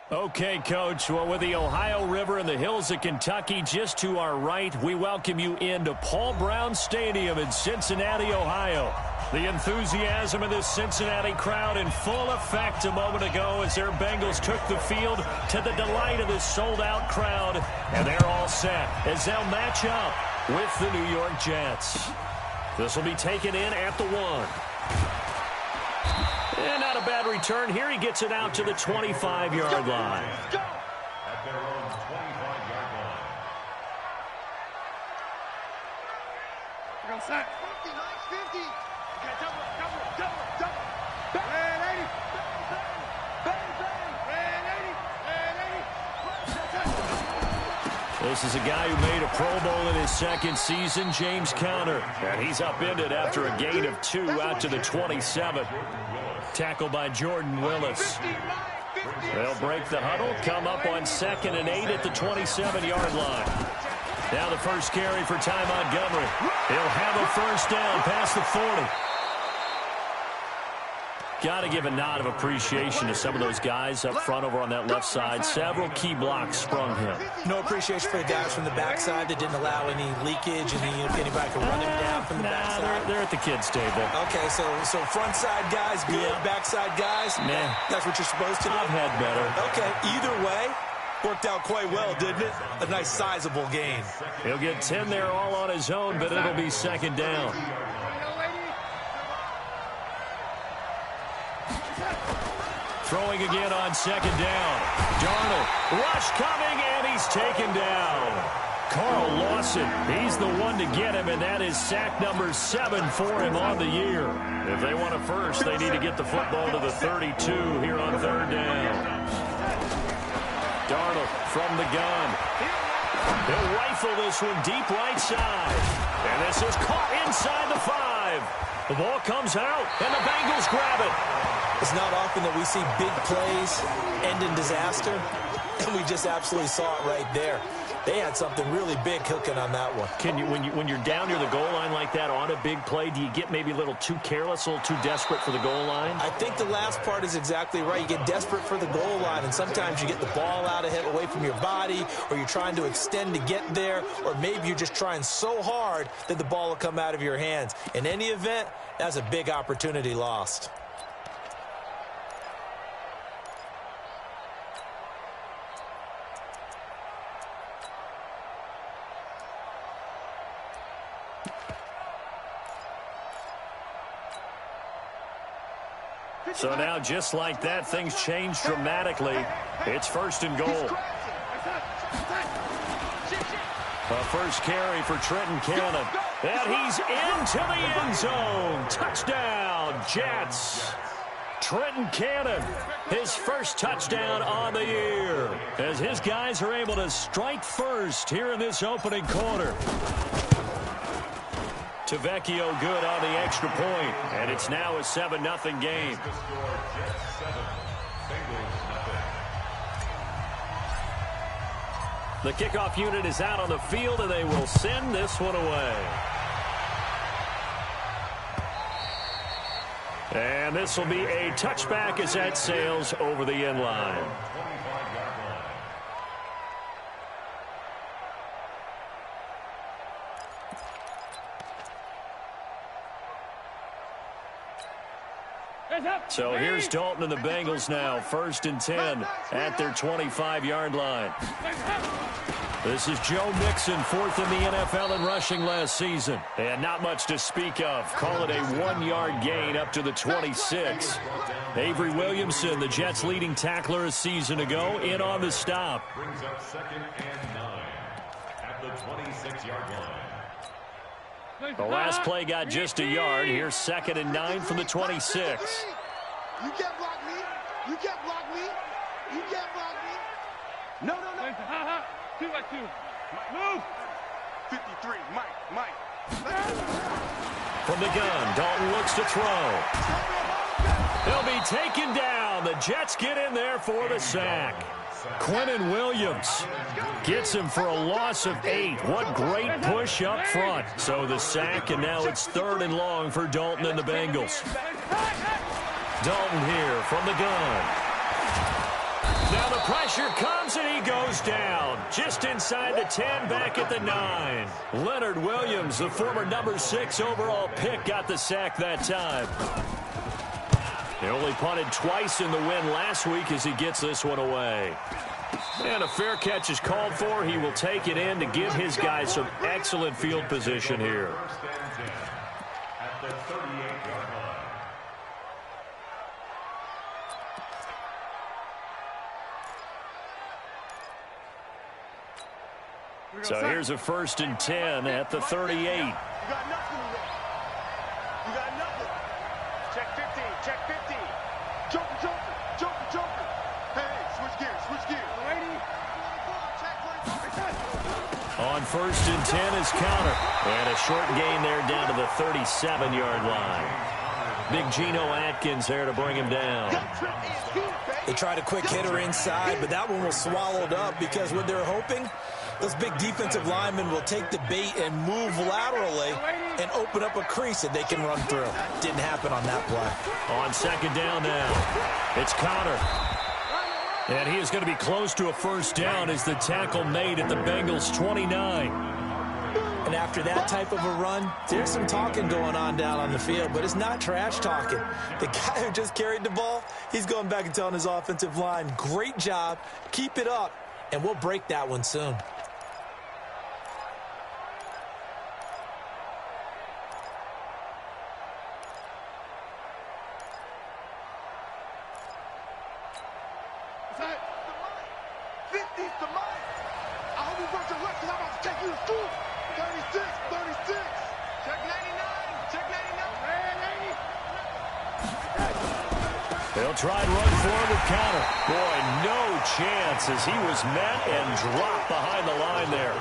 Okay, Coach. Well, with the Ohio River and the hills of Kentucky just to our right, we welcome you into Paul Brown Stadium in Cincinnati, Ohio. The enthusiasm of this Cincinnati crowd in full effect a moment ago as their Bengals took the field to the delight of this sold-out crowd. And they're all set as they'll match up with the New York Jets. This will be taken in at the 1. And not a bad return. Here he gets it out to the 25-yard line. At their own 25-yard line. We're going to set. 50, Mike, 50. Okay, double. Bang, 80. Bang, bang. Bang, 80. This is a guy who made a Pro Bowl in his second season, James Conner. And he's upended after a gain of 2 out to the 27. Tackled by Jordan Willis. They'll break the huddle, come up on 2nd and 8 at the 27-yard line. Now the first carry for Ty Montgomery. He'll have a first down past the 40. Got to give a nod of appreciation to some of those guys up front over on that left side. Several key blocks sprung him. No appreciation for the guys from the backside that didn't allow any leakage, and if anybody could run him down from the backside. They're at the kids' table. Okay, so front side guys, good. Yeah. Backside guys, man, that's what you're supposed to do. I've had better. Okay, either way, worked out quite well, didn't it? A nice sizable gain. He'll get 10 there all on his own, but it'll be 2nd down. Throwing again on 2nd down. Darnold, rush coming, and he's taken down. Carl Lawson, he's the one to get him, and that is sack number 7 for him on the year. If they want a first, they need to get the football to the 32 here on 3rd down. Darnold from the gun. He'll rifle this one deep right side. And this is caught inside the 5. The ball comes out, and the Bengals grab it. It's not often that we see big plays end in disaster, and we just absolutely saw it right there. They had something really big cooking on that one. Can you, when you're down near the goal line like that on a big play, do you get maybe a little too careless, a little too desperate for the goal line? I think the last part is exactly right. You get desperate for the goal line, and sometimes you get the ball out of it away from your body, or you're trying to extend to get there, or maybe you're just trying so hard that the ball will come out of your hands. In any event, that's a big opportunity lost. So now, just like that, things change dramatically. It's 1st and goal. A first carry for Trenton Cannon. And he's into the end zone. Touchdown, Jets. Trenton Cannon, his first touchdown on the year, as his guys are able to strike first here in this opening quarter. Tavecchio good on the extra point, and it's now a 7-0 game. The kickoff unit is out on the field, and they will send this one away. And this will be a touchback as that sails over the end line. So here's Dalton and the Bengals now, 1st and 10 at their 25-yard line. This is Joe Mixon, 4th in the NFL in rushing last season. And not much to speak of. Call it a 1-yard gain up to the 26. Avery Williamson, the Jets' leading tackler a season ago, in on the stop. Brings up 2nd and 9 at the 26-yard line. The last play got just a yard. Here's 2nd and 9 from the 26. You can't block me. You can't block me. You can't block me. No. 2 by 2. Move. 53. Mike. From the gun, Dalton looks to throw. They'll be taken down. The Jets get in there for the sack. Quinnen Williams gets him for a loss of 8. What great push up front. So the sack, and now it's 3rd and long for Dalton and the Bengals. Dalton here from the gun. Now the pressure comes, and he goes down. Just inside the 10, back at the 9. Leonard Williams, the former number 6 overall pick, got the sack that time. He only punted twice in the win last week as he gets this one away. And a fair catch is called for. He will take it in to give his guys some excellent field position here. At the 38-yard line. So here's a 1st and 10 at the 38. You got nothing today. You got nothing. Check 15. Check 15. Joker, joker, joker, joker. Hey, switch gears, switch gears. On 1st and 10 is Counter. And a short gain there down to the 37-yard line. Big Geno Atkins there to bring him down. They tried a quick hitter inside, but that one was swallowed up because what they're hoping, those big defensive linemen will take the bait and move laterally and open up a crease that they can run through. Didn't happen on that play. On 2nd down now, it's Counter. And he is going to be close to a 1st down as the tackle made at the Bengals' 29. And after that type of a run, there's some talking going on down on the field, but it's not trash talking. The guy who just carried the ball, he's going back and telling his offensive line, great job, keep it up, and we'll break that one soon. They'll try and run forward with Counter. Boy, no chance as he was met and dropped behind the line there.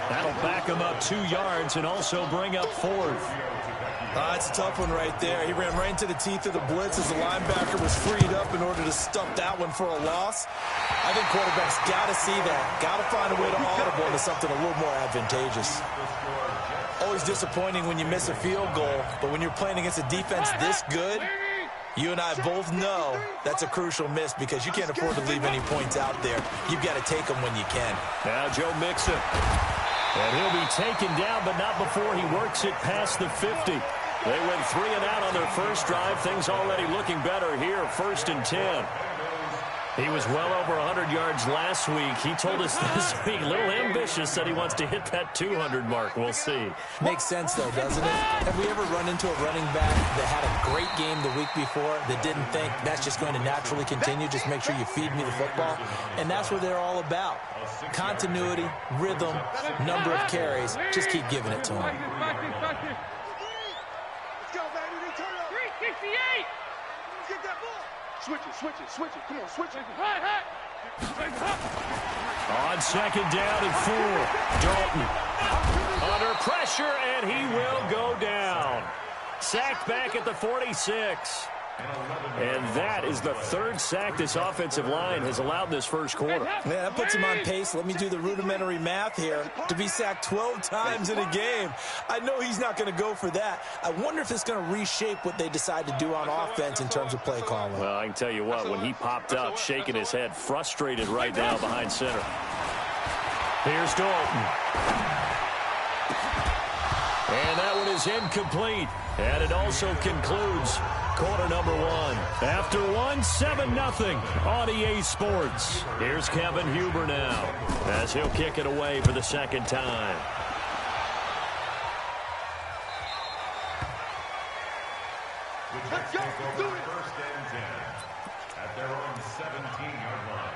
That'll back him up 2 yards and also bring up 4th. It's a tough one right there. He ran right into the teeth of the blitz as the linebacker was freed up in order to stuff that one for a loss. I think quarterbacks got to see that. Got to find a way to audible into something a little more advantageous. Always disappointing when you miss a field goal, but when you're playing against a defense this good, you and I both know that's a crucial miss because you can't afford to leave any points out there. You've got to take them when you can. Now Joe Mixon. And he'll be taken down, but not before he works it past the 50. They went 3 and out on their first drive. Things already looking better here, 1st and 10. He was well over 100 yards last week. He told us this week, a little ambitious, said he wants to hit that 200 mark. We'll see. Makes sense, though, doesn't it? Have we ever run into a running back that had a great game the week before that didn't think that's just going to naturally continue? Just make sure you feed me the football. And that's what they're all about. Continuity, rhythm, number of carries. Just keep giving it to him. Let's go, baby. Turn up. 368. Get that ball. Switch it, switch it, switch it. Come on, switch it. On 2nd down and 4, Dalton under pressure, and he will go down. Sacked back at the 46. And that is the 3rd sack this offensive line has allowed this first quarter. Yeah, that puts him on pace. Let me do the rudimentary math here. To be sacked 12 times in a game, I know he's not going to go for that. I wonder if it's going to reshape what they decide to do on offense in terms of play calling. Well, I can tell you what, when he popped up, shaking his head, frustrated right now behind center. Here's Dalton. And that one is incomplete. And it also concludes quarter number 1. After 1, 7-0 on EA Sports. Here's Kevin Huber now as he'll kick it away for the 2nd time. Let's go. Do it. 1st and 10 at their own 17-yard line.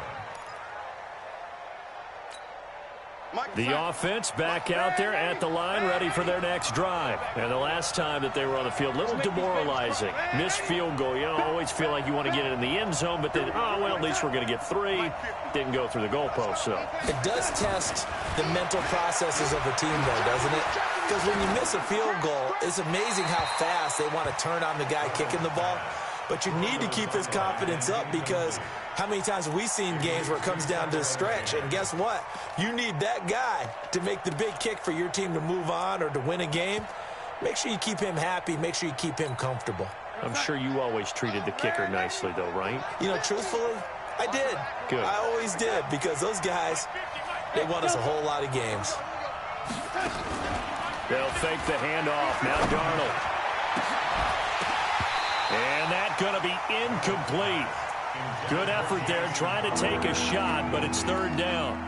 The offense back out there at the line, ready for their next drive. And the last time that they were on the field, a little demoralizing. Missed field goal. You always feel like you want to get it in the end zone, but then, oh, well, at least we're going to get 3. Didn't go through the goalpost, so. It does test the mental processes of a team, though, doesn't it? Because when you miss a field goal, it's amazing how fast they want to turn on the guy kicking the ball. But you need to keep his confidence up because how many times have we seen games where it comes down to a stretch? And guess what? You need that guy to make the big kick for your team to move on or to win a game. Make sure you keep him happy. Make sure you keep him comfortable. I'm sure you always treated the kicker nicely, though, right? You know, truthfully, I did. Good. I always did, because those guys, they won us a whole lot of games. They'll fake the handoff. Now Darnold. And that's going to be incomplete. Good effort there, trying to take a shot, but it's third down.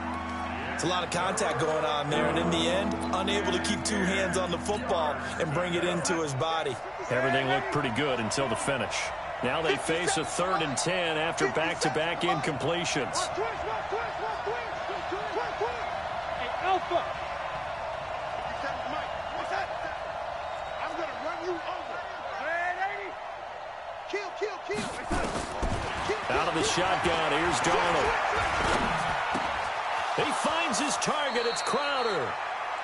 It's a lot of contact going on there, and in the end, unable to keep two hands on the football and bring it into his body. Everything looked pretty good until the finish. Now they face a 3rd and 10 after back-to-back incompletions. Hey, Alpha. I'm going to run you over. Kill. Out of the shotgun, here's Darnold. He finds his target, it's Crowder.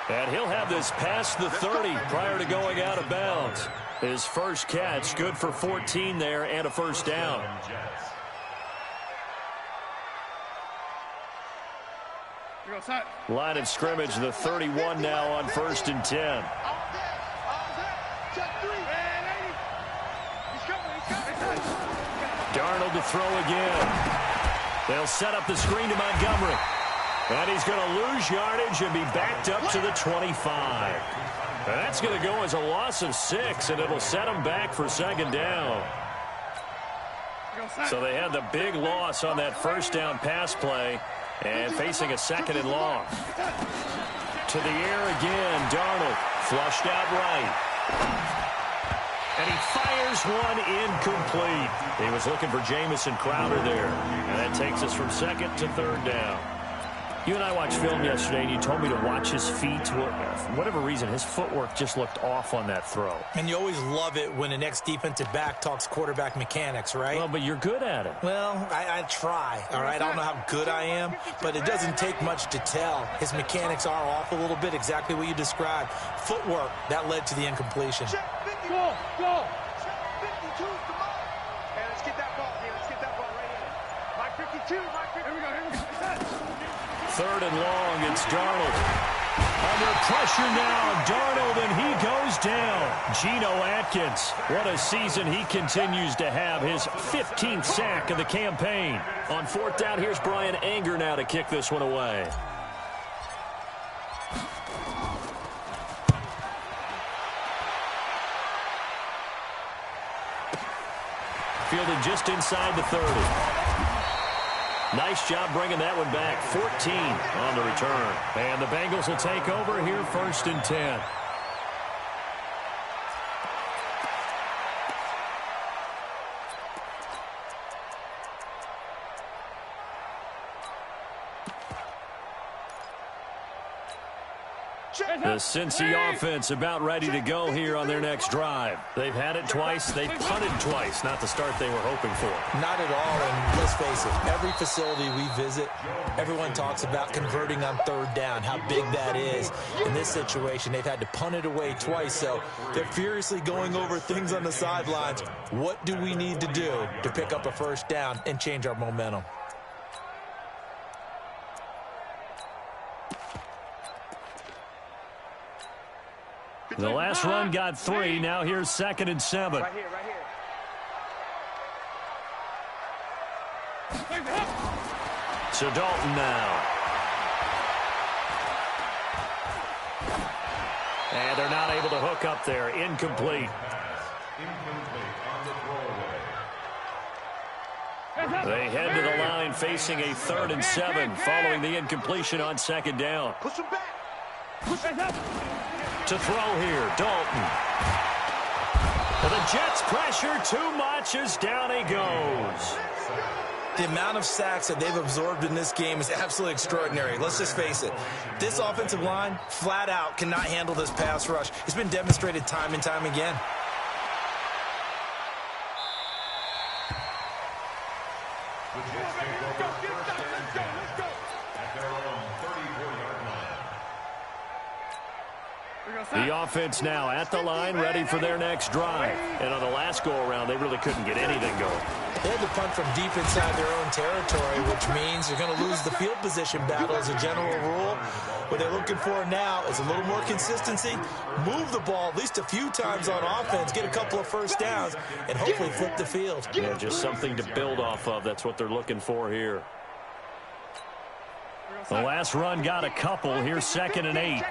And he'll have this past the 30 prior to going out of bounds. His first catch, good for 14 there and a first down. Line of scrimmage, the 31 now on 1st and 10. Darnold to throw again. They'll set up the screen to Montgomery. And he's going to lose yardage and be backed up to the 25. That's going to go as a loss of 6, and it'll set them back for 2nd down. So they had the big loss on that first down pass play and facing a 2nd and long. To the air again, Darnold flushed out right. And he fires one incomplete. He was looking for Jamison Crowder there. And that takes us from 2nd to 3rd down. You and I watched film yesterday, and you told me to watch his feet. For whatever reason, his footwork just looked off on that throw. And you always love it when the next defensive back talks quarterback mechanics, right? Well, but you're good at it. Well, I try, all right? I don't know how good I am, but it doesn't take much to tell. His mechanics are off a little bit, exactly what you described. Footwork, that led to the incompletion. Go. 52, come on. Hey, let's get that ball here. Let's get that ball right here. My 52, Here we go. 3rd and long, it's Darnold. Under pressure now, Darnold, and he goes down. Geno Atkins, what a season he continues to have. His 15th sack of the campaign. On 4th down, here's Brian Anger now to kick this one away. Fielded just inside the 30. Nice job bringing that one back. 14 on the return. And the Bengals will take over here 1st and 10. The Cincy offense about ready to go here on their next drive. They've had it twice. They've punted twice. Not the start they were hoping for. Not at all, and let's face it, every facility we visit, everyone talks about converting on 3rd down, how big that is. In this situation, they've had to punt it away twice, so they're furiously going over things on the sidelines. What do we need to do to pick up a 1st down and change our momentum? The last run got 3. Now here's 2nd and 7. Right here. To Dalton now. And they're not able to hook up there. Incomplete. They head to the line facing a 3rd and 7 following the incompletion on 2nd down. Push him back. To throw here, Dalton. The Jets pressure too much as down he goes. The amount of sacks that they've absorbed in this game is absolutely extraordinary. Let's just face it. This offensive line, flat out, cannot handle this pass rush. It's been demonstrated time and time again. The offense now at the line, ready for their next drive. And on the last go-around, they really couldn't get anything going. They had to punt from deep inside their own territory, which means you're going to lose the field position battle as a general rule. What they're looking for now is a little more consistency, move the ball at least a few times on offense, get a couple of first downs, and hopefully flip the field. Yeah, just something to build off of. That's what they're looking for here. The last run got a couple. Here's 2nd and 8.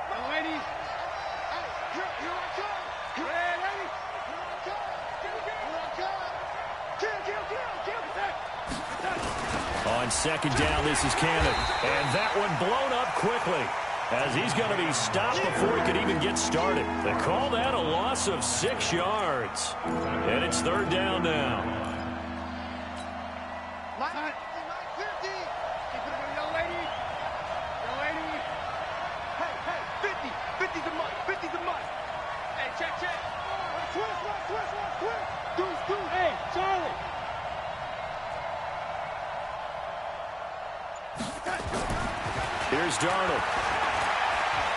On 2nd down, this is Cannon. And that one blown up quickly, as he's going to be stopped before he could even get started. They call that a loss of 6 yards. And it's 3rd down now. Hey, Charlie. Here's Darnold.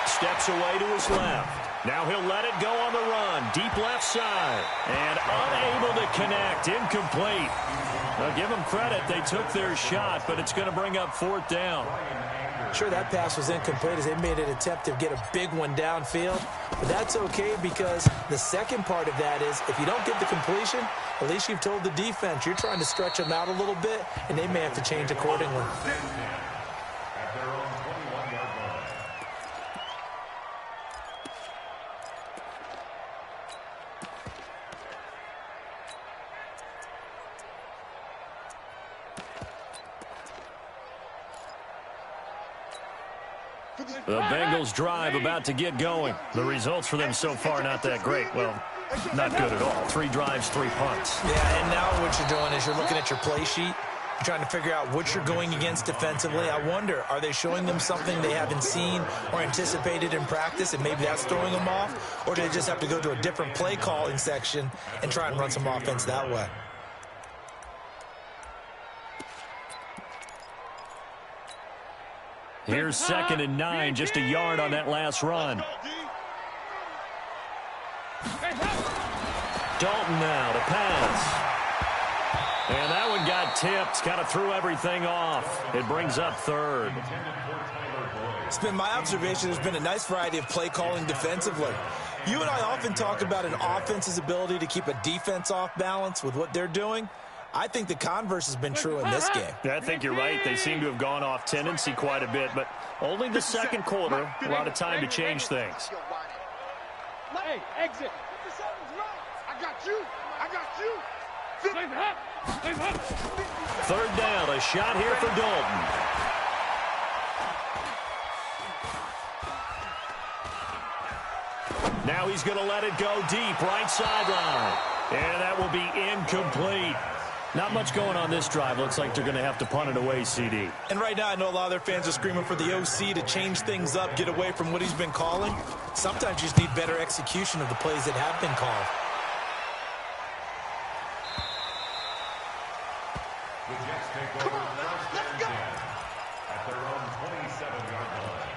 Steps away to his left. Now he'll let it go on the run. Deep left side. And unable to connect. Incomplete. Now give them credit. They took their shot, but it's going to bring up 4th down. Sure, that pass was incomplete as they made an attempt to get a big one downfield. But that's okay, because the second part of that is if you don't get the completion, at least you've told the defense you're trying to stretch them out a little bit, and they may have to change accordingly. The Bengals drive about to get going. The results for them so far not that great. Well, not good at all. 3 drives, 3 punts. Yeah, and now what you're doing is you're looking at your play sheet. You're trying to figure out what you're going against defensively. I wonder, are they showing them something they haven't seen or anticipated in practice, and maybe that's throwing them off? Or do they just have to go to a different play calling section and try and run some offense that way? Here's 2nd and 9, just a yard on that last run. Dalton now to pass. And that one got tipped, kind of threw everything off. It brings up 3rd. It's been my observation there's been a nice variety of play calling defensively. You and I often talk about an offense's ability to keep a defense off balance with what they're doing. I think the converse has been true in this game. Yeah, I think you're right. They seem to have gone off tendency quite a bit, but only the second quarter. A lot of time to change things. Hey, exit. I got you. I got you. 3rd down, a shot here for Dalton. Now he's going to let it go deep, right sideline. And that will be incomplete. Not much going on this drive. Looks like they're going to have to punt it away, CD. And right now, I know a lot of their fans are screaming for the OC to change things up, get away from what he's been calling. Sometimes you just need better execution of the plays that have been called. The Jets take over first and 10 at their own 27-yard line.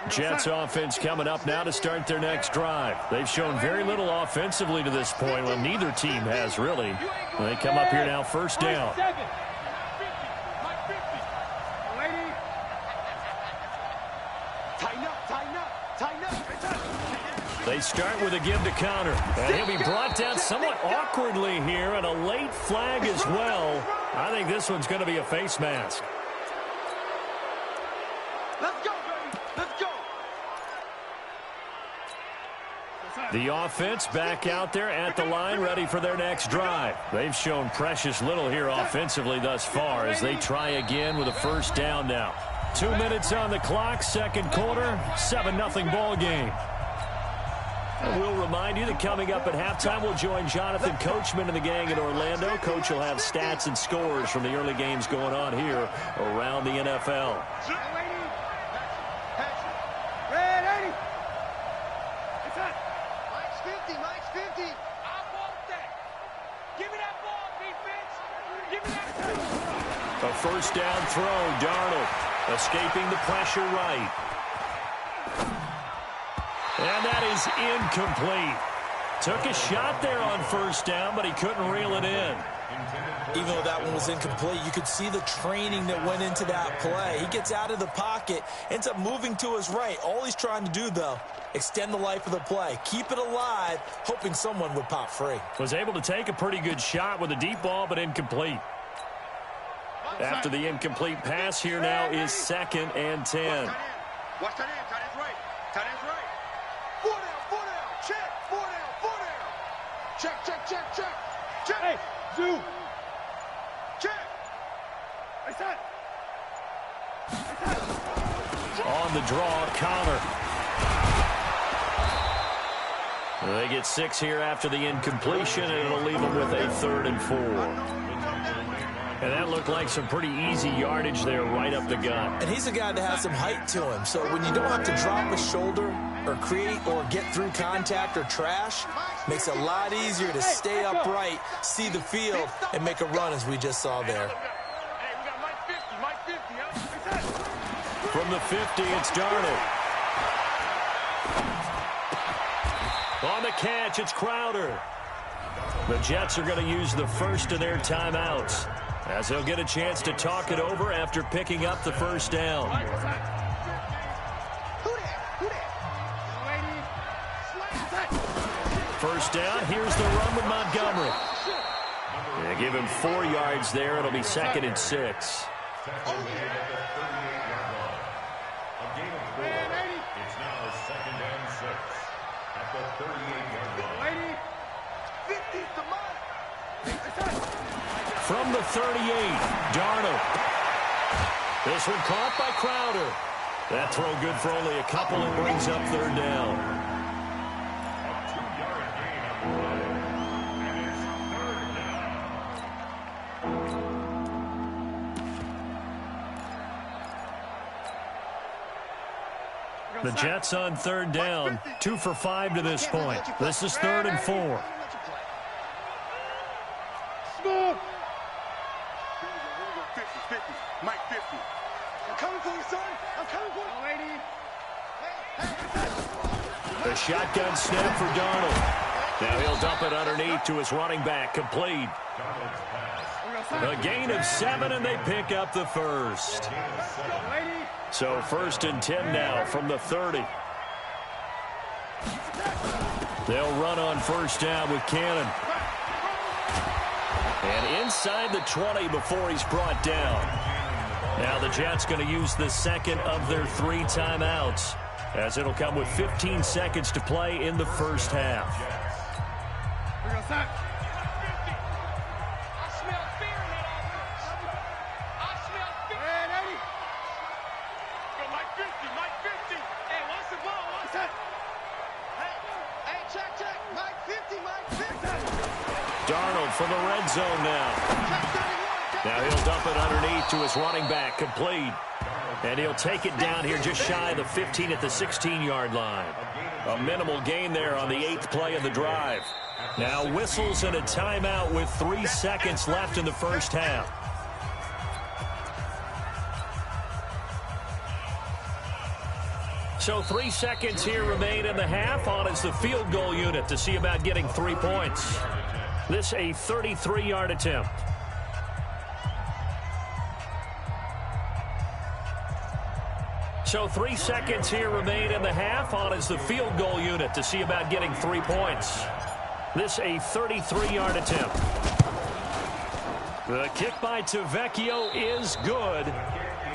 Jets offense coming up now to start their next drive. They've shown very little offensively to this point. Well, neither team has really. They come up here now, 1st down. They start with a give to Connor. And he'll be brought down somewhat awkwardly here, and a late flag as well. I think this one's going to be a face mask. Let's go, baby. Let's go. The offense back out there at the line, ready for their next drive. They've shown precious little here offensively thus far as they try again with a 1st down now. 2 minutes on the clock, 2nd quarter, 7-0 ball game. And we'll remind you that coming up at halftime, we'll join Jonathan Coachman and the gang in Orlando. Coach will have stats and scores from the early games going on here around the NFL. A 1st down throw, Darnold escaping the pressure right. And that is incomplete. Took a shot there on 1st down, but he couldn't reel it in. Even though that one was incomplete, you could see the training that went into that play. He gets out of the pocket, ends up moving to his right. All he's trying to do, though, extend the life of the play, keep it alive, hoping someone would pop free. Was able to take a pretty good shot with a deep ball, but incomplete. After the incomplete pass, here now is 2nd and 10. Watch that end. Tight end's right. Tight end's right. 4 down. Check. 4 down. Check. Hey, Zoo. Check. On the draw, Connor. They get 6 here after the incompletion, and it'll leave them with a 3rd and 4. And that looked like some pretty easy yardage there right up the gut. And he's a guy that has some height to him, so when you don't have to drop a shoulder or create or get through contact or trash, makes it a lot easier to stay upright, see the field, and make a run as we just saw there. Hey, we got Mike 50. From the 50, it's Darnold. On the catch, it's Crowder. The Jets are going to use the first of their timeouts, as they'll get a chance to talk it over after picking up the first down. First down, here's the run with Montgomery. They give him 4 yards there. It'll be 2nd and 6. It's now 2nd and 6 at the 38-yard line. From the 38, Darnold. This one caught by Crowder. That throw good for only a couple and brings up 3rd down. A 2-yard gain on the play. And it's 3rd down. The Jets on 3rd down, 2 for 5 to this point. This is 3rd and 4. Smooth. 50. Mike 50. I'm coming for you, son. I'm coming for you. Lady. The shotgun snap for Darnold. Now he'll dump it underneath to his running back, complete. A gain of 7, and they pick up the first. So 1st and 10 now from the 30. They'll run on 1st down with Cannon. And inside the 20 before he's brought down. Now the Jets going to use the 2nd of their 3 timeouts, as it'll come with 15 seconds to play in the first half. Darnold for the red zone now. Now he'll dump it underneath to his running back, complete. And he'll take it down here just shy of the 15 at the 16-yard line. A minimal gain there on the 8th play of the drive. Now whistles and a timeout with 3 seconds left in the first half. So 3 seconds here remain in the half. On is the field goal unit to see about getting 3 points. This a 33-yard attempt. So 3 seconds here remain in the half. On is the field goal unit to see about getting 3 points. This a 33-yard attempt. The kick by Tavecchio is good.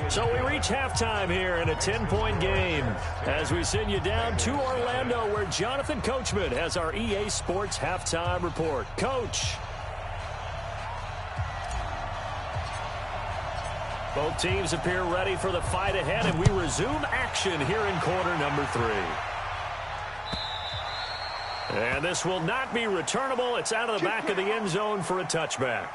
So we reach halftime here in a 10-point game as we send you down to Orlando, where Jonathan Coachman has our EA Sports halftime report. Coach. Both teams appear ready for the fight ahead, and we resume action here in quarter number 3. And this will not be returnable. It's out of the back of the end zone for a touchback.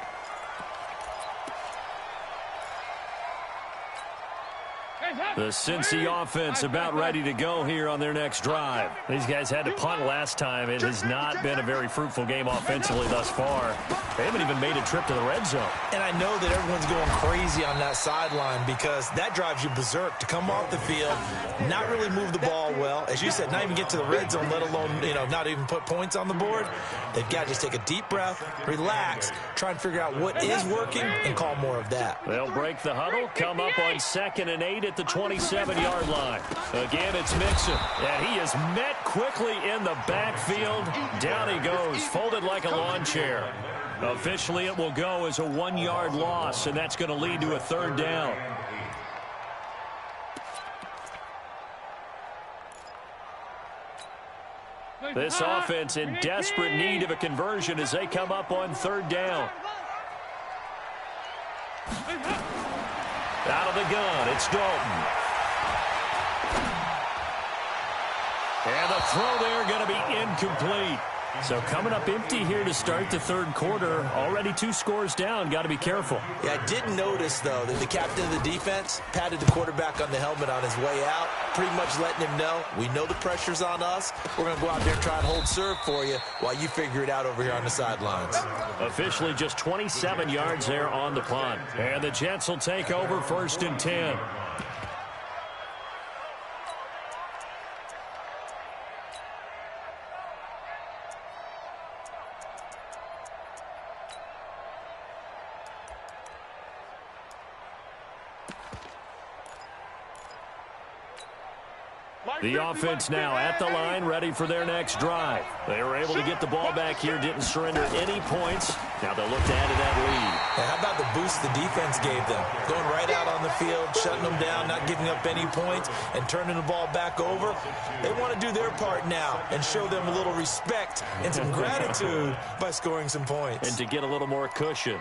Hands up. The Cincy offense about ready to go here on their next drive. These guys had to punt last time. It has not been a very fruitful game offensively thus far. They haven't even made a trip to the red zone. And I know that everyone's going crazy on that sideline because that drives you berserk to come off the field, not really move the ball well. As you said, not even get to the red zone, let alone, not even put points on the board. They've got to just take a deep breath, relax, try and figure out what is working and call more of that. They'll break the huddle, come up on 2nd and 8 at the 27-yard line. Again, it's Mixon, and he is met quickly in the backfield. Down he goes, folded like a lawn chair. Officially, it will go as a 1-yard loss, and that's going to lead to a 3rd down. This offense in desperate need of a conversion as they come up on 3rd down. Out of the gun, it's Dalton. And the throw there going to be incomplete. So coming up empty here to start the 3rd quarter. Already 2 scores down. Got to be careful. Yeah, I did notice, though, that the captain of the defense patted the quarterback on the helmet on his way out, pretty much letting him know, we know the pressure's on us. We're going to go out there and try and hold serve for you while you figure it out over here on the sidelines. Officially just 27 yards there on the punt. And the Jets will take over 1st and 10. The offense now at the line, ready for their next drive. They were able to get the ball back here, didn't surrender any points. Now they'll look to add to that lead. Now, how about the boost the defense gave them? Going right out on the field, shutting them down, not giving up any points, and turning the ball back over. They want to do their part now and show them a little respect and some gratitude by scoring some points. And to get a little more cushion.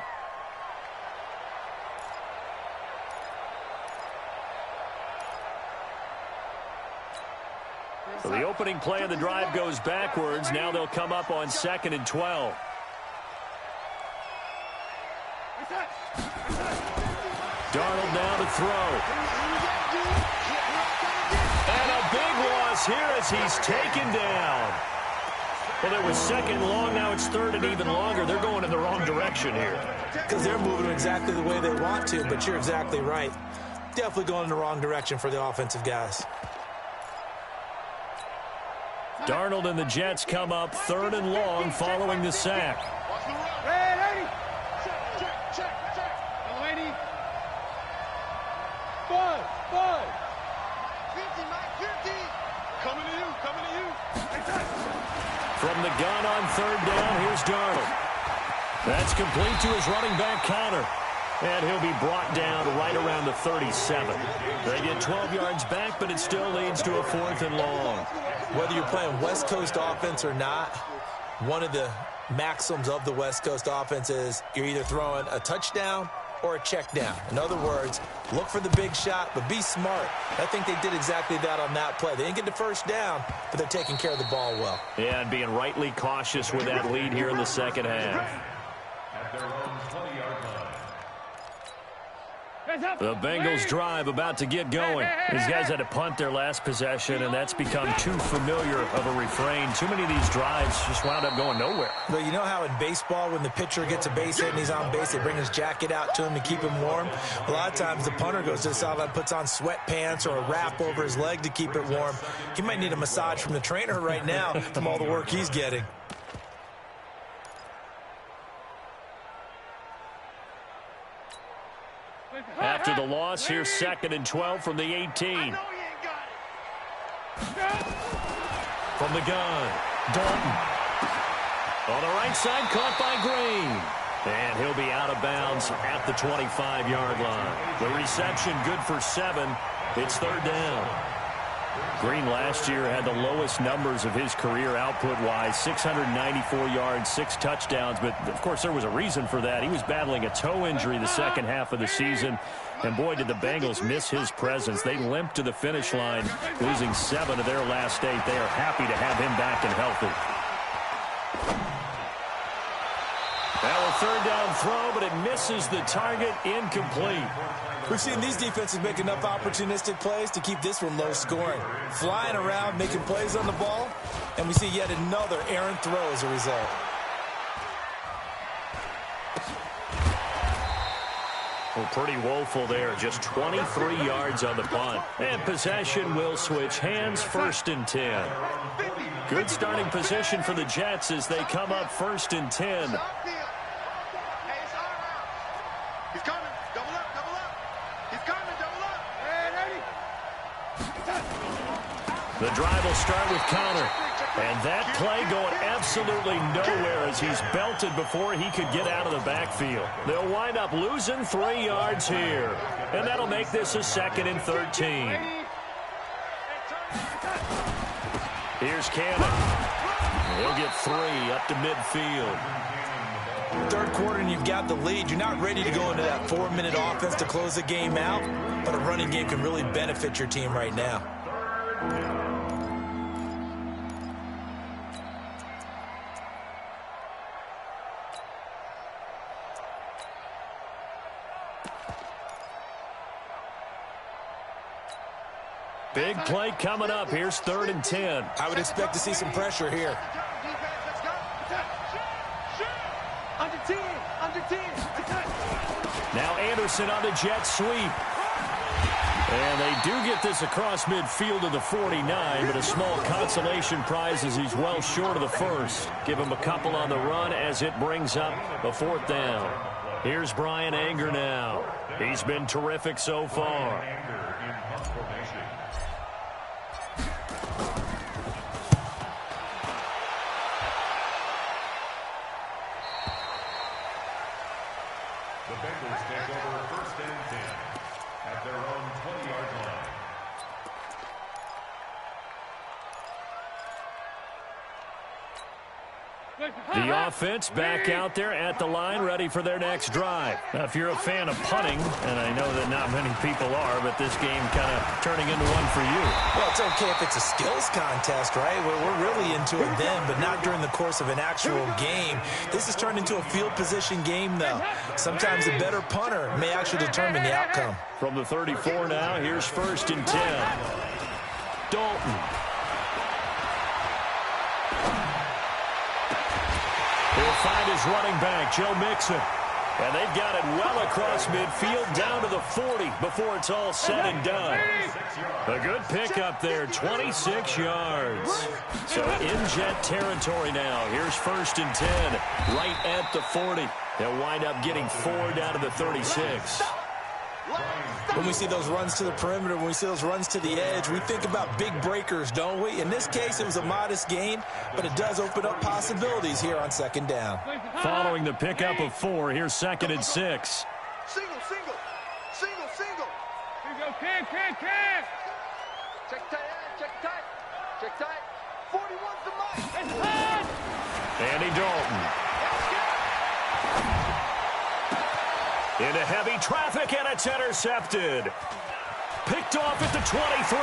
So the opening play of the drive goes backwards. Now they'll come up on 2nd and 12. Darnold now to throw. And a big loss here as he's taken down. Well, there was 2nd long. Now it's 3rd and even longer. They're going in the wrong direction here. Because they're moving exactly the way they want to, but you're exactly right. Definitely going in the wrong direction for the offensive guys. Darnold and the Jets come up 3rd and long following the sack. Hey, check. Lady. Bud. 50, Mike, 50. Coming to you. From the gun on 3rd down, here's Darnold. That's complete to his running back Connor. And he'll be brought down right around the 37. They get 12 yards back, but it still leads to a 4th and long. Whether you're playing West Coast offense or not, one of the maxims of the West Coast offense is you're either throwing a touchdown or a check down. In other words, look for the big shot, but be smart. I think they did exactly that on that play. They didn't get the first down, but they're taking care of the ball well. Yeah, and being rightly cautious with that lead here in the 2nd half. At their own 20-yard line. The Bengals drive about to get going. These guys had to punt their last possession, and that's become too familiar of a refrain. Too many of these drives just wound up going nowhere. But you know how in baseball, when the pitcher gets a base hit and he's on base, they bring his jacket out to him to keep him warm? A lot of times the punter goes to the sideline, puts on sweatpants or a wrap over his leg to keep it warm. He might need a massage from the trainer right now from all the work he's getting. After the loss, here's 2nd and 12 from the 18. From the gun, Dalton. On the right side, caught by Green. And he'll be out of bounds at the 25-yard line. The reception good for 7. It's 3rd down. Green last year had the lowest numbers of his career output-wise, 694 yards, 6 touchdowns. But, of course, there was a reason for that. He was battling a toe injury the second half of the season. And, boy, did the Bengals miss his presence. They limped to the finish line, losing 7 of their last 8. They are happy to have him back and healthy. That will third down throw, but it misses the target, incomplete. We've seen these defenses make enough opportunistic plays to keep this one low scoring. Flying around, making plays on the ball, and we see yet another errant throw as a result. Well, pretty woeful there. Just 23 yards on the punt. And possession will switch hands, 1st and 10. Good starting position for the Jets as they come up 1st and 10. He's coming. Double up, double up. He's coming, double up. The drive will start with Connor. And that play going absolutely nowhere as he's belted before he could get out of the backfield. They'll wind up losing 3 yards here. And that'll make this a 2nd and 13. Here's Cannon. He'll get 3 up to midfield. Third quarter and you've got the lead. You're not ready to go into that 4-minute offense to close the game out, but a running game can really benefit your team right now. Big play coming up. Here's 3rd and 10. I would expect to see some pressure here. Under 10, under 10. Now Anderson on the jet sweep. And they do get this across midfield to the 49, but a small consolation prize as he's well short of the first. Give him a couple on the run as it brings up a 4th down. Here's Brian Anger now. He's been terrific so far. The Bengals take over 1st and 10 at their own 20-yard line. The offense back out there at the line, ready for their next drive. Now, if you're a fan of punting, and I know that not many people are, but this game kind of turning into one for you. Well, it's okay if it's a skills contest, right? We're really into it then, but not during the course of an actual game. This has turned into a field position game, though. Sometimes the better punter may actually determine the outcome. From the 34 now, here's 1st and 10. Dalton. He'll find his running back, Joe Mixon. And they've got it well across midfield down to the 40 before it's all said and done. A good pickup there, 26 yards. So in Jet territory now. Here's 1st and 10, right at the 40. They'll wind up getting 4 down to the 36. When we see those runs to the perimeter, when we see those runs to the edge, we think about big breakers, don't we? In this case, it was a modest gain, but it does open up possibilities here on 2nd down. Following the pickup of 4, here's 2nd and 6. Single, single, single, single. Here you go, can. Check tight, check tight, check tight. 41's the mic. Andy Dalton. Into heavy traffic, and it's intercepted. Picked off at the 23.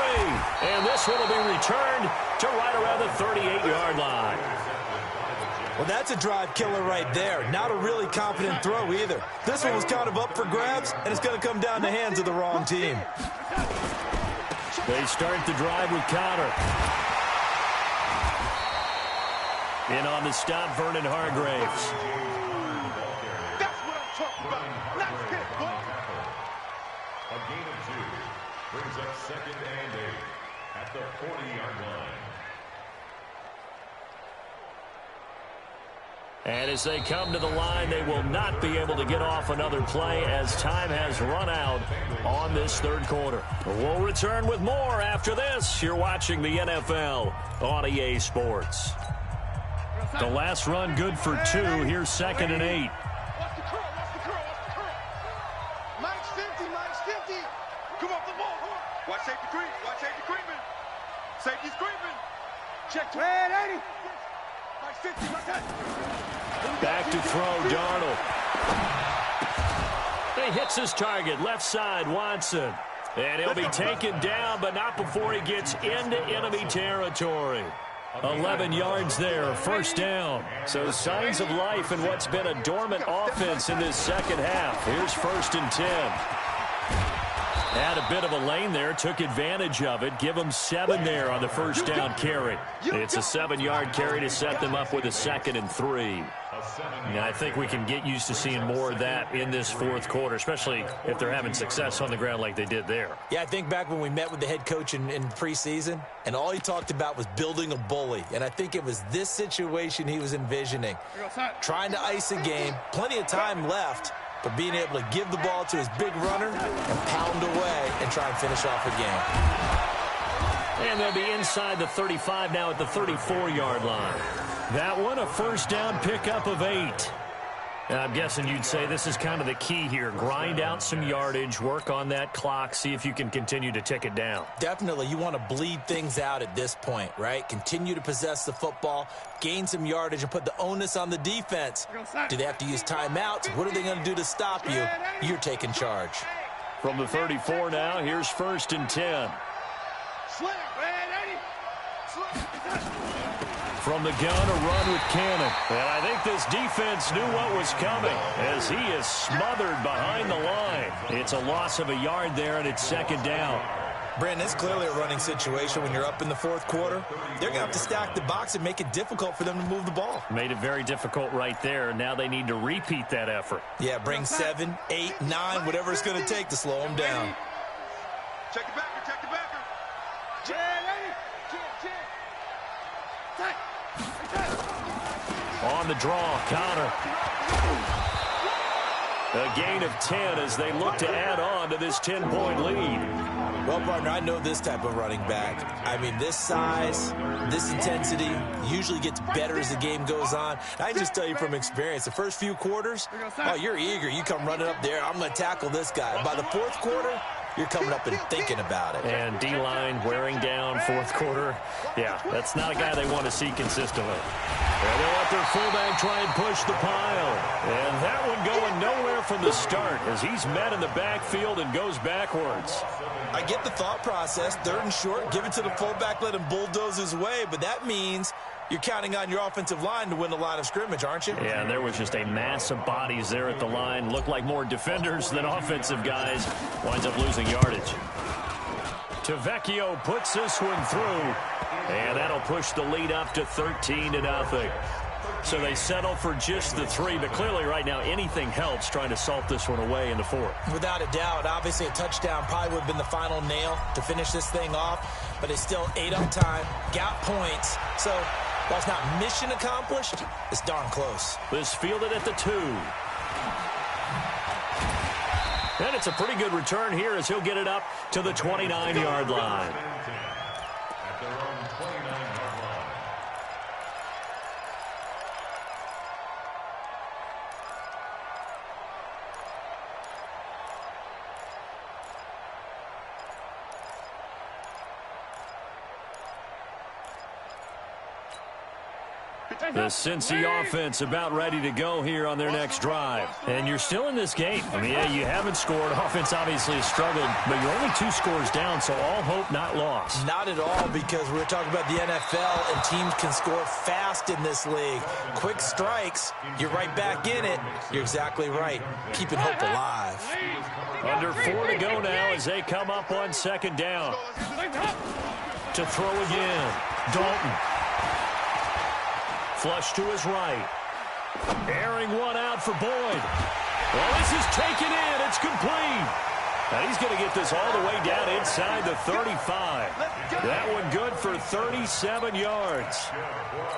And this one will be returned to right around the 38-yard line. Well, that's a drive killer right there. Not a really confident throw either. This one was kind of up for grabs, and it's going to come down the hands of the wrong team. They start the drive with Connor. In on the stop, Vernon Hargraves. A gain of 2 brings up 2nd and 8 at the 40-yard line. And as they come to the line, they will not be able to get off another play as time has run out on this 3rd quarter. We'll return with more after this. You're watching the NFL on EA Sports. The last run good for 2. Here's 2nd and 8. Watch safety creep. Watch safety creeping. Safety's creeping. Check. Red 80. Like 50, like that. Back to throw, Darnold. He hits his target, left side, Watson. And he'll be taken down, but not before he gets into enemy territory. 11 yards there, first down. So signs of life in what's been a dormant offense in this second half. Here's 1st and 10. Had a bit of a lane there, took advantage of it. Give them 7 there on the first down carry. It's a 7-yard carry to set them up with a 2nd and 3. Now, I think we can get used to seeing more of that in this fourth quarter, especially if they're having success on the ground like they did there. Yeah, I think back when we met with the head coach in preseason, and all he talked about was building a bully. And I think it was this situation he was envisioning. Trying to ice a game, plenty of time left, but being able to give the ball to his big runner and pound away and try and finish off a game. And they'll be inside the 35 now at the 34-yard line. That one, a first down pickup of 8. I'm guessing you'd say this is kind of the key here. Grind out some yardage, work on that clock, see if you can continue to tick it down. Definitely. You want to bleed things out at this point, right? Continue to possess the football, gain some yardage, and put the onus on the defense. Do they have to use timeouts? What are they going to do to stop you? You're taking charge. From the 34 now, here's 1st and 10. From the gun, a run with Cannon. And I think this defense knew what was coming as he is smothered behind the line. It's a loss of a yard there, and it's 2nd down. Brandon, it's clearly a running situation when you're up in the fourth quarter. They're going to have to stack the box and make it difficult for them to move the ball. Made it very difficult right there. Now they need to repeat that effort. Yeah, bring 7, 8, 9, whatever it's going to take to slow them down. Check the backer, check the backer. On the draw, Connor. A gain of 10 as they look to add on to this 10-point lead. Well, partner, I know this type of running back. I mean, this size, this intensity usually gets better as the game goes on. I can just tell you from experience, the first few quarters, oh, you're eager. You come running up there, I'm going to tackle this guy. By the fourth quarter, you're coming up and thinking about it. And D-line wearing down fourth quarter. Yeah, that's not a guy they want to see consistently. And they'll let their fullback try and push the pile. And that one going nowhere from the start as he's met in the backfield and goes backwards. I get the thought process. 3rd and short, give it to the fullback, let him bulldoze his way. But that means you're counting on your offensive line to win the line of scrimmage, aren't you? Yeah, and there was just a mass of bodies there at the line. Looked like more defenders than offensive guys. Winds up losing yardage. Tavecchio puts this one through. And that'll push the lead up to 13-0. So they settle for just the 3, but clearly right now anything helps trying to salt this one away in the 4th. Without a doubt, obviously a touchdown probably would have been the final nail to finish this thing off, but it's still 8 up time, got points. So while it's not mission accomplished, it's darn close. This fielded at the 2. And it's a pretty good return here as he'll get it up to the 29-yard line. At their own 29-yard line. The Cincy offense about ready to go here on their next drive. And you're still in this game. I mean, yeah, you haven't scored. Offense obviously has struggled, but you're only 2 scores down, so all hope not lost. Not at all, because we're talking about the NFL, and teams can score fast in this league. Quick strikes, you're right back in it. You're exactly right. Keeping hope alive. Under 4 to go now as they come up on 2nd down. To throw again. Dalton. Flush to his right. Airing one out for Boyd. Well, this is taken in. It's complete. Now he's going to get this all the way down inside the 35. That one good for 37 yards.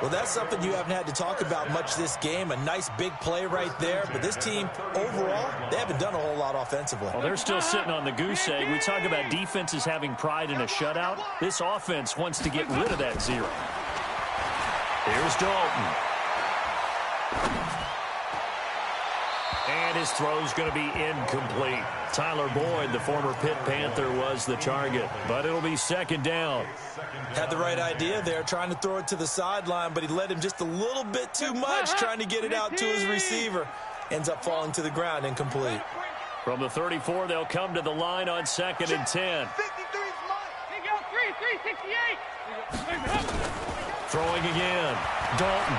Well, that's something you haven't had to talk about much this game. A nice big play right there. But this team, overall, they haven't done a whole lot offensively. Well, they're still sitting on the goose egg. We talk about defenses having pride in a shutout. This offense wants to get rid of that 0. Here's Dalton. And his throw's going to be incomplete. Tyler Boyd, the former Pitt Panther, was the target. But it'll be 2nd down. Had the right idea there, trying to throw it to the sideline, but he led him just a little bit too much, trying to get it out to his receiver. Ends up falling to the ground, incomplete. From the 34, they'll come to the line on 2nd and 10. Throwing again. Dalton.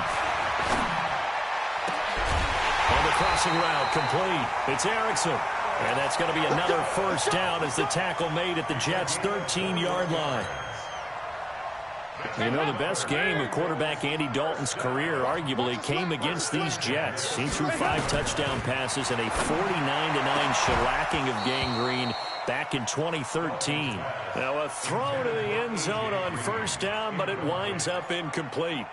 On the crossing route, complete. It's Erickson. And that's going to be another first down as the tackle made at the Jets' 13-yard line. You know, the best game of quarterback Andy Dalton's career arguably came against these Jets. He threw 5 touchdown passes and a 49-9 shellacking of Gangrene back in 2013. Now a throw to the end zone on first down, but it winds up incomplete.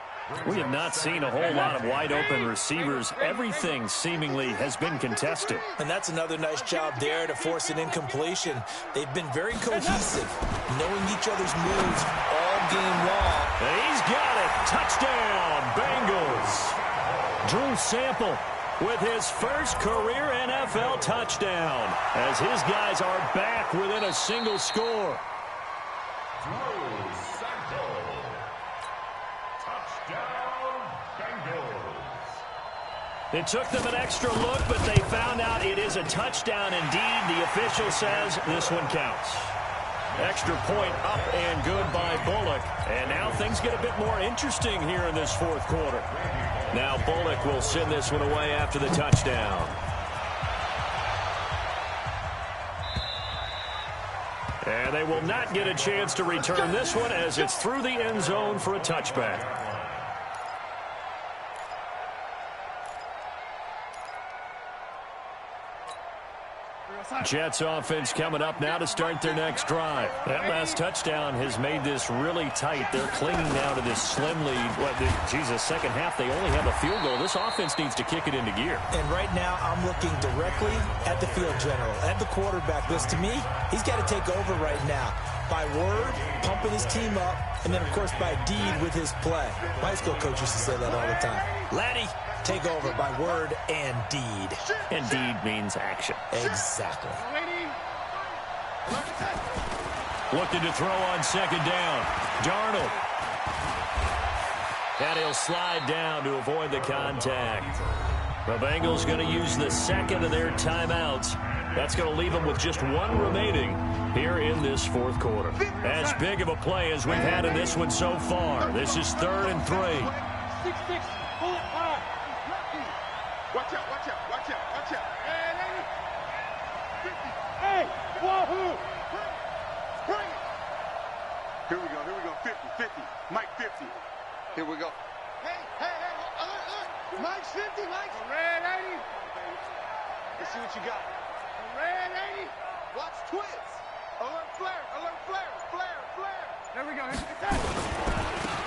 We have not seen a whole lot of wide-open receivers. Everything seemingly has been contested. And that's another nice job there to force an incompletion. They've been very cohesive, knowing each other's moves all game long. And he's got it. Touchdown, Bengals. Drew Sample with his first career NFL touchdown as his guys are back within a single score. It took them an extra look, but they found out it is a touchdown indeed. The official says this one counts. Extra point up and good by Bullock. And now things get a bit more interesting here in this fourth quarter. Now Bullock will send this one away after the touchdown. And they will not get a chance to return this one as it's through the end zone for a touchback. Jets offense coming up now to start their next drive. That last touchdown has made this really tight. They're clinging now to this slim lead. Second half, they only have a field goal. This offense needs to kick it into gear. And right now, I'm looking directly at the field general, at the quarterback. Because to me, he's got to take over right now. By word, pumping his team up, and then, of course, by deed with his play. My high school coach used to say that all the time. Laddie, take over by word and deed. And deed means action. Exactly. Looking to throw on second down. Darnold. And he'll slide down to avoid the contact. The Bengals going to use the second of their timeouts. That's going to leave them with just one remaining here in this fourth quarter. As big of a play as we've had in this one so far. This is 3rd and 3. 6-6. Pull it high. Watch out, watch out, watch out, watch out. Hey, wahoo! Bring it. Here we go, 50, 50. Mike 50. Here we go. Hey, alert. Mike's 50, Mike's. Red 80. Let's see what you got. Red 80. Watch twins. Alert flare, flare. There we go.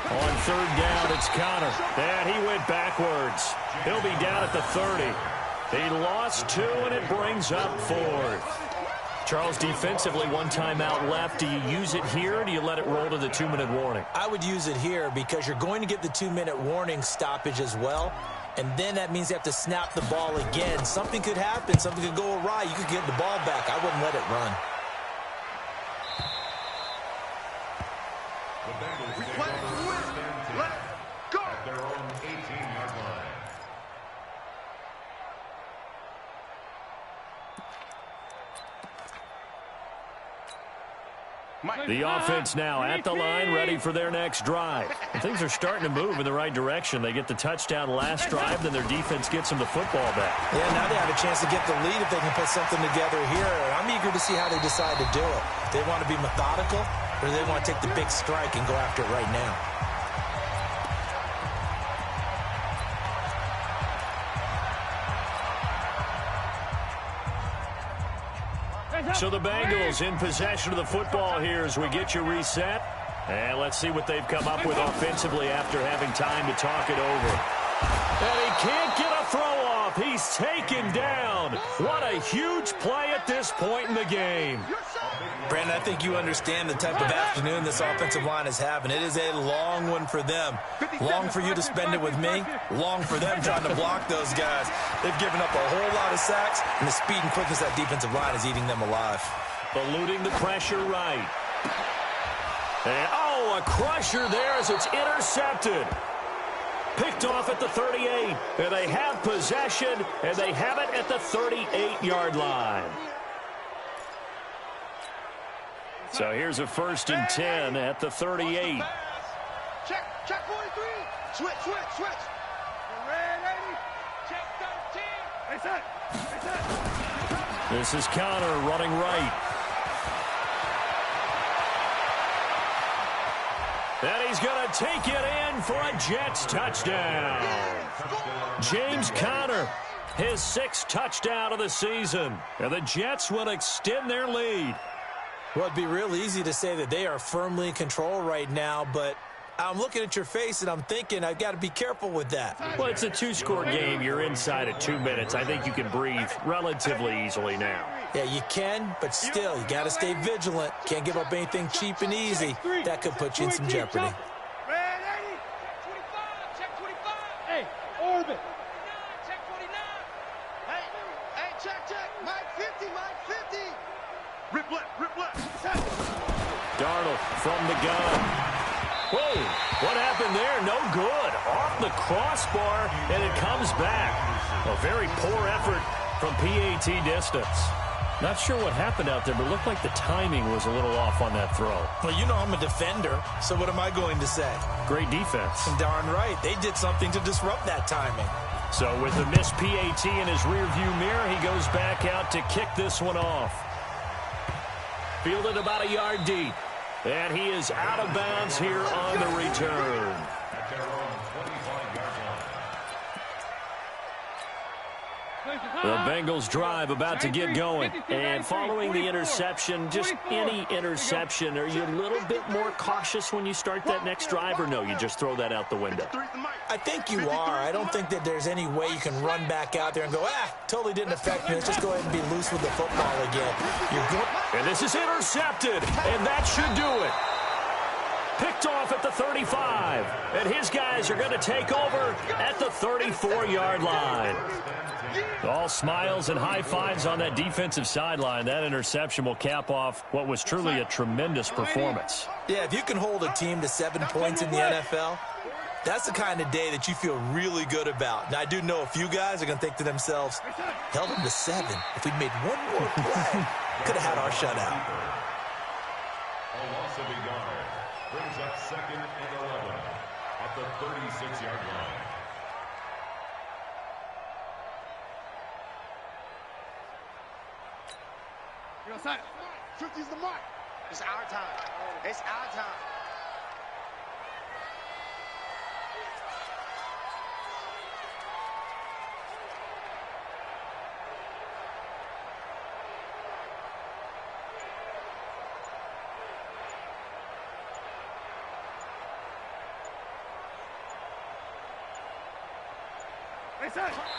On 3rd down, it's Connor. And he went backwards. He'll be down at the 30. He lost 2, and it brings up 4th. Charles, defensively, 1 timeout left. Do you use it here, or do you let it roll to the 2-minute warning? I would use it here because you're going to get the 2-minute warning stoppage as well. And then that means you have to snap the ball again. Something could happen. Something could go awry. You could get the ball back. I wouldn't let it run. The offense now at the line, ready for their next drive. And things are starting to move in the right direction. They get the touchdown last drive, then their defense gets them the football back. Yeah, now they have a chance to get the lead if they can put something together here. I'm eager to see how they decide to do it. They want to be methodical, or they want to take the big strike and go after it right now. So the Bengals in possession of the football here as we get you reset. And let's see what they've come up with offensively after having time to talk it over. And he can't get a throw off. He's taken down. What a huge play at this point in the game. Brandon, I think you understand the type of afternoon this offensive line is having. It is a long one for them. Long for you to spend it with me. Long for them trying to block those guys. They've given up a whole lot of sacks, and the speed and quickness of that defensive line is eating them alive. Eluding the pressure right. And, a crusher there as it's intercepted. Picked off at the 38. And they have possession, and they have it at the 38-yard line. So here's a 1st and 10 at the 38. Check 43. Switch. Red 80. Check 13. Hey, set. This is Connor running right. And he's going to take it in for a Jets touchdown. James Conner, his 6th touchdown of the season. And the Jets will extend their lead. Well, it'd be real easy to say that they are firmly in control right now, but I'm looking at your face and I'm thinking I've got to be careful with that. Well, it's a 2-score game. You're inside of 2 minutes. I think you can breathe relatively easily now. Yeah, you can, but still, you got to stay vigilant. Can't give up anything cheap and easy. That could put you in some jeopardy. Red 80. Check 25. Hey, orbit. Check 49. Hey, check. Mike 50. Rip left. Darnold from the gun. Whoa, what happened there? No good. Off the crossbar, and it comes back. A very poor effort from PAT distance. Not sure what happened out there, but it looked like the timing was a little off on that throw. Well, you know I'm a defender, so what am I going to say? Great defense. Darn right. They did something to disrupt that timing. So with the missed PAT in his rearview mirror, he goes back out to kick this one off. Fielded about a yard deep. And he is out of bounds here on the return. The Bengals drive about to get going. And following the interception, just any interception, are you a little bit more cautious when you start that next drive, or no, you just throw that out the window? I think you are. I don't think that there's any way you can run back out there and go, totally didn't affect me. Let's just go ahead and be loose with the football again. And this is intercepted, and that should do it. Picked off at the 35, and his guys are going to take over at the 34-yard line. All smiles and high fives on that defensive sideline. That interception will cap off what was truly a tremendous performance. Yeah, if you can hold a team to 7 points in the NFL, that's the kind of day that you feel really good about. Now, I do know a few guys are going to think to themselves, held them to 7. If we'd made one more play, could have had our shutout. A loss of a yard brings up 2nd and 11 at the 36-yard line. You're outside. 50's the mark. It's our time. It's our time.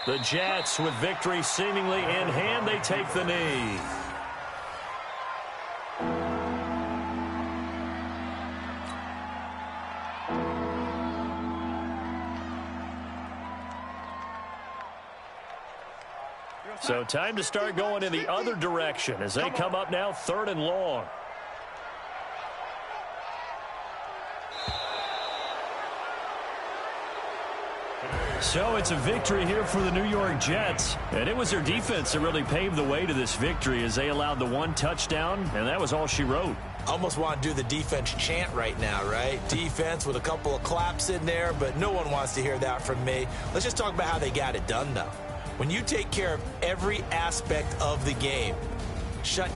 The Jets, with victory seemingly in hand, they take the knee. So time to start going in the other direction as they come up now 3rd and long. So it's a victory here for the New York Jets. And it was their defense that really paved the way to this victory as they allowed the 1 touchdown, and that was all she wrote. Almost want to do the defense chant right now, right? Defense with a couple of claps in there, but no one wants to hear that from me. Let's just talk about how they got it done, though. When you take care of every aspect of the game, shut